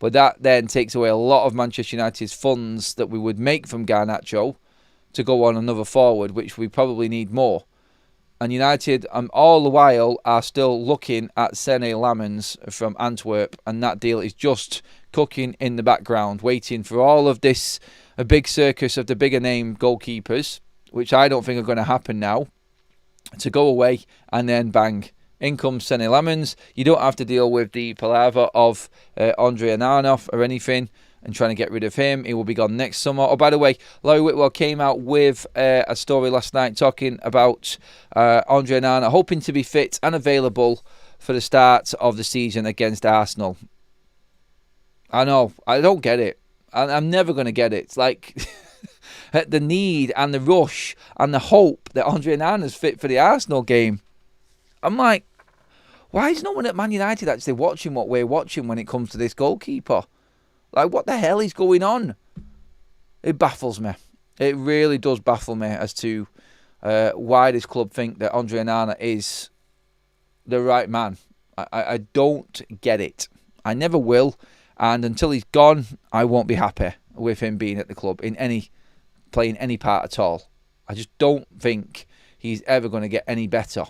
But that then takes away a lot of Manchester United's funds that we would make from Garnacho to go on another forward, which we probably need more. And United, all the while, are still looking at Sene Lammens from Antwerp, and that deal is just cooking in the background, waiting for all of this, a big circus of the bigger name goalkeepers, which I don't think are going to happen now, to go away, and then bang, in comes Sene Lammens. You don't have to deal with the palaver of Andre Ananov or anything, and trying to get rid of him. He will be gone next summer. Oh, by the way, Larry Whitwell came out with a story last night talking about Andre Onana hoping to be fit and available for the start of the season against Arsenal. I know, I don't get it. I'm never going to get it. It's like the need and the rush and the hope that Andre Onana's fit for the Arsenal game. I'm like, why is no one at Man United actually watching what we're watching when it comes to this goalkeeper? Like, what the hell is going on? It baffles me. It really does baffle me as to why this club think that Andre Onana is the right man. I don't get it. I never will. And until he's gone, I won't be happy with him being at the club playing any part at all. I just don't think he's ever going to get any better.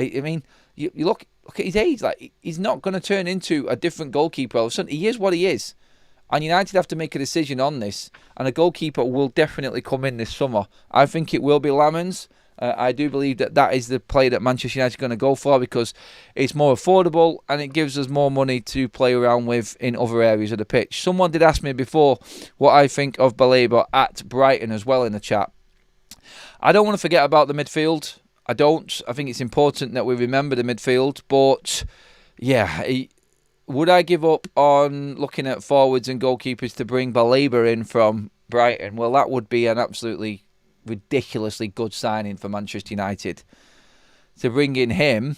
I mean, you look at his age. Like, he's not going to turn into a different goalkeeper all of a sudden. He is what he is. And United have to make a decision on this. And a goalkeeper will definitely come in this summer. I think it will be Lammens. I do believe that is the play that Manchester United are going to go for because it's more affordable and it gives us more money to play around with in other areas of the pitch. Someone did ask me before what I think of Baleba at Brighton as well in the chat. I don't want to forget about the midfield. I don't. I think it's important that we remember the midfield. But, yeah, would I give up on looking at forwards and goalkeepers to bring Baleba in from Brighton? Well, that would be an absolutely ridiculously good signing for Manchester United. To bring in him,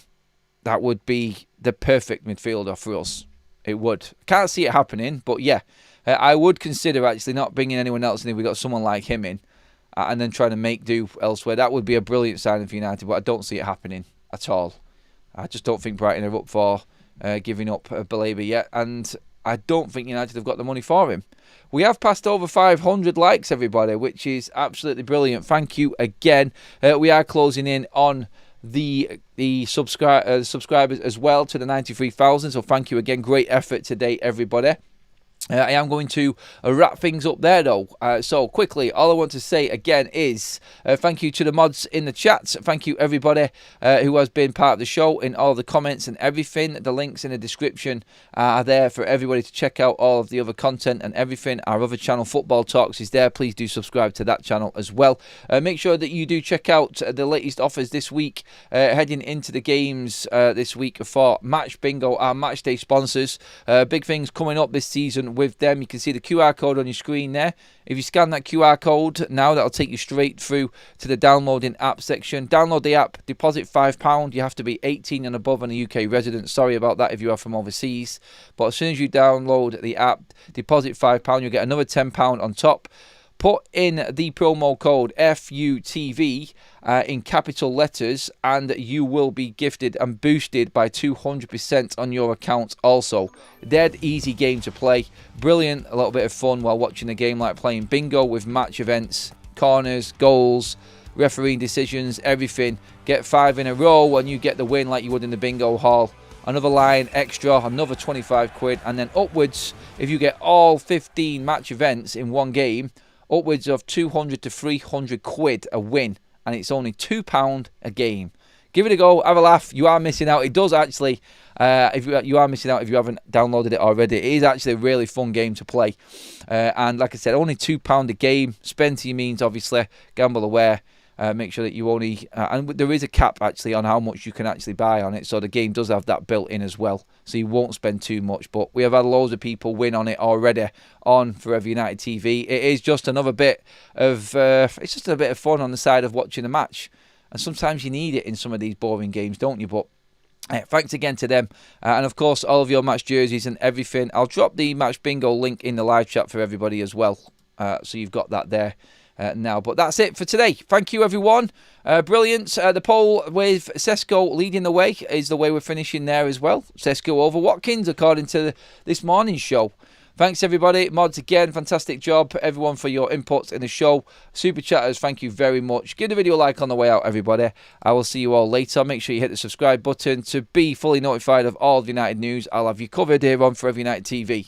that would be the perfect midfielder for us. It would. Can't see it happening, but yeah, I would consider actually not bringing anyone else in if we got someone like him in and then trying to make do elsewhere. That would be a brilliant signing for United, but I don't see it happening at all. I just don't think Brighton are up for giving up Baleba yet, and I don't think United have got the money for him. We have passed over 500 likes, everybody, which is absolutely brilliant. Thank you again. We are closing in on the subscribers as well to the 93,000. So thank you again. Great effort today, everybody. I am going to wrap things up there, though. So quickly, all I want to say again is thank you to the mods in the chat. Thank you, everybody who has been part of the show in all the comments and everything. The links in the description are there for everybody to check out all of the other content and everything. Our other channel, Football Talks, is there. Please do subscribe to that channel as well. Make sure that you do check out the latest offers this week, heading into the games this week for Match Bingo, our match day sponsors. Big things coming up this season with them. You can see the QR code on your screen there. If you scan that QR code now, that'll take you straight through to the downloading app section. Download the app, deposit £5. You have to be 18 and above and a UK resident. Sorry about that if you are from overseas. But as soon as you download the app, deposit £5, you'll get another £10 on top. Put in the promo code FUTV in capital letters and you will be gifted and boosted by 200% on your account also. Dead easy game to play. Brilliant, a little bit of fun while watching the game, like playing bingo with match events, corners, goals, refereeing decisions, everything. Get 5 in a row and you get the win like you would in the bingo hall. Another line extra, another 25 quid, and then upwards if you get all 15 match events in one game, upwards of 200 to 300 quid a win, and it's only £2 a game. Give it a go, have a laugh. You are missing out. It does actually, if you are missing out if you haven't downloaded it already. It is actually a really fun game to play. And like I said, only £2 a game. Spend to your means, obviously. Gamble aware. Make sure that you only... and there is a cap, actually, on how much you can actually buy on it. So the game does have that built in as well. So you won't spend too much. But we have had loads of people win on it already on Forever United TV. It is just another bit of... it's just a bit of fun on the side of watching a match. And sometimes you need it in some of these boring games, don't you? But thanks again to them. And of course, all of your match jerseys and everything. I'll drop the match bingo link in the live chat for everybody as well. So you've got that there. Now, but that's it for today. Thank you, everyone. Brilliant. The poll with Sesco leading the way is the way we're finishing there as well. Sesco over Watkins, according to this morning's show. Thanks, everybody. Mods, again, fantastic job, everyone, for your inputs in the show. Super chatters, thank you very much. Give the video a like on the way out, everybody. I will see you all later. Make sure you hit the subscribe button to be fully notified of all the United news. I'll have you covered here on Forever United TV.